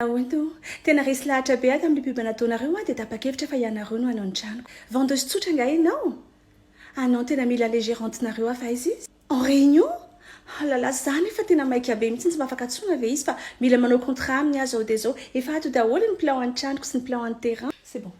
Oento tena resy lahatra be ahy tamin'ny biby nataonareo a dia tapa-kevitra fa ianareo no hanao ny tranoko. Vendeuse tsotra nga ianao? Anao tena mila le gérantenareo afa izy izy en réunion? Alala zany efa tena maika be mihitsy tsy mafaka tsona ve izy fa mila manao contrat amin'ny azo dia zao efa ato daholo ny plan any tranoko sy ny plan any terrain. C'est bon.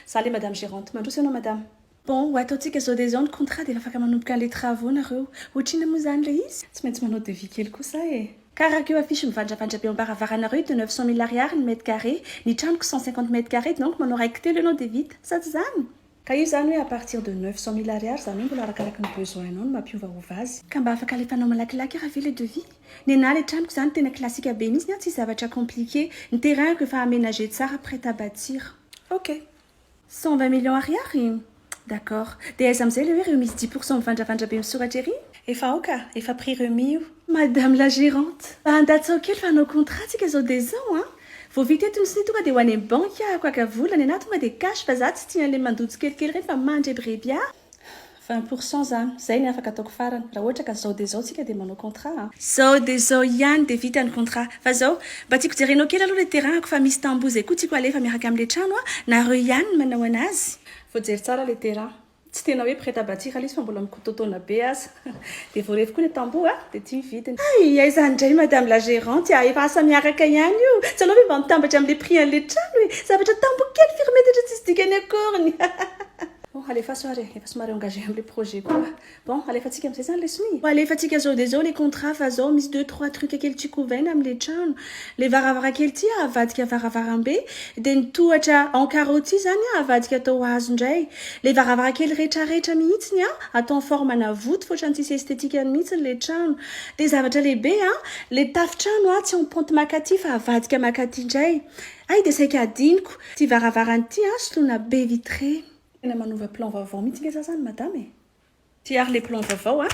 Ça allez madame gérante. Mandroso ianao madame. Bon, ho ataontsika zao dia zao ny contrat dia efa afaka manomboka an'ilay travaux nareo. Ohatrina moa zany le izy? Tsy maintsy manao devis kely kosa e. Karaha affiche mivandravandra be ambaravarana rue de 900 000 ariary ny mètre carré, ny tranoko 150 mètre carré, donc manao raiky telo ianao dia vita. Sady zany. Ka io zany hoe à partir de 900 000 ariary zany hoe mbola arakaraka ny besoin-nao no mampiovaova azy. Ka mba afaka alefanao malakilaky raha ve le devis? Ny anahy le tranoko zany tena klasika be mihitsy, tsy zavatra compliqué. Ny terrain efa aménagé tsara, prêt à bâtir. Ok. 120 millions ariary. D'accord. Dia aiza amin'izay le hoe remise 10% mivandravandra be misoratra ery? Efa ao ka, efa prix remis io. Madame la gérante, andatsao kely fa hanao contrat tsika zao dia zao a. Vao vita eto ny siny tonga dia ho any amin'ny banky ahako aka volana anahy tonga dia cash fa za tsy tia an'ilay mandojo kelikely ireny fa mandrebrebia. 20% zany, zay ny afaka ataoko farany. Raha ohatra ka zao dia zao tsika dia manao contrat. Zao dia zao ihany dia vita ny contrat. Fa zao, mba tiako jerenao kely aloha le terrain ako fa misy tamboho zay koa tiako alefa miaraka amin'ilay trano a, nareo ihany no manao anazy. Faut jery tsara le terrain. Tsy tena hoe prêt à bâtir izy fa mbola mikototona be aza. Dia voarefy koa ny tamboho a, dia tia vidiny. Ay, aiza indray madame la gérante, efa asa miaraka ihany io. Tsy anao hoe mba mitambatra amin'ilay prix an'ilay trano hoe zavatra tamboho kely firmetra tsy sy dikany akoriny. Bon, alefa soirée, efa somary engagé amin'ilay projet koa. Bon, alefantsika amin'izay zany le soni. Alefantsika zao dia zao les contrats fa zao misy 2-3 trucs kely tsy couvert amin'ilay trano. Le varavarankely ty avadika varavarambe, dia ny tohatra en carreau zany avadika atao hazo indray. Le varavarankely rehetrarehetra mihitsiny atao en forme ana voûte fa ohatrany tsisy estetika mihitsiny le trano. Dia zavatra lehibe le tafontrano tsy en pente makati fa avadika makati indray. Ay dia saika adiniko, ty varavaranty soloina baie vitrée. Tena manova plan vaovao mihitsy nge zany madame e. Ty ary le plan vaovao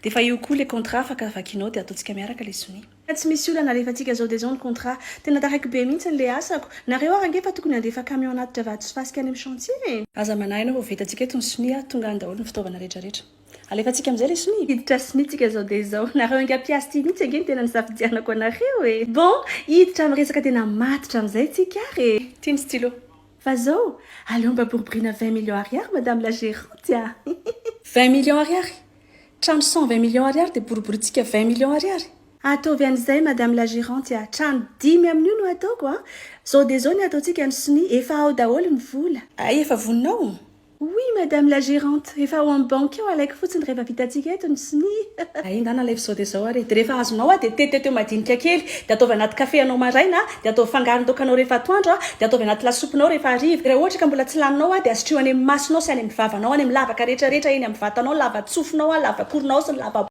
dia fa io koa le contrat afaka vakinao dia ataontsika miaraka le soni. Tsy misy olana alefantsika zao dia zao ny contrat. Tena taraiky be mihitsy le asako. Nareo ary ange fa tokony andefa camion anaty vady sy fasika any amin'ny chantier. Aza manahy ianao vao vitantsika eto ny soni tonga any daholo ny fitaovana rehetrarehetra. Alefantsika amin'izay le soni. Hiditra soni tsika zao dia zao. Nareo ange ampiasy ty mihitsy ange tena nisafidianako anareo e. Bon, hiditra amin'ny resaka tena matitra amin'izay tsika ary. Ty ny stylo. Fa zao, aleo mba boriborina 20 millions ariary madame la gérante. 20 millions ariary? Trano 120 millions ariary dia boriborintsika 20 millions ariary. Ataovy an'izay madame la gérante trano 10 amin'io no ataoko zao dia zao ny ataontsika ny soni efa ao daholo ny vola. Ay efa voninao? Oui madame la gérante, efa ao amin'ny banque ao alaiko fotsiny rehefa vitantsika eto ny soni. Ay ndana alaivo zao dia zao ary. Dia rehefa azonao dia teteteo madinika kely dia ataovy anaty kafe anao maraina dia ataovy fangaron-daokanao rehefa atoandro dia ataovy anaty lasopinao rehefa hariva. Raha ohatra ka mbola tsy laninao dia asotreo any amin'ny masonao sy any amin'ny vavanao any amin'ny lavaka rehetrarehetra eny amin'ny vatanao, lava tsofinao, lava koronao sy ny lava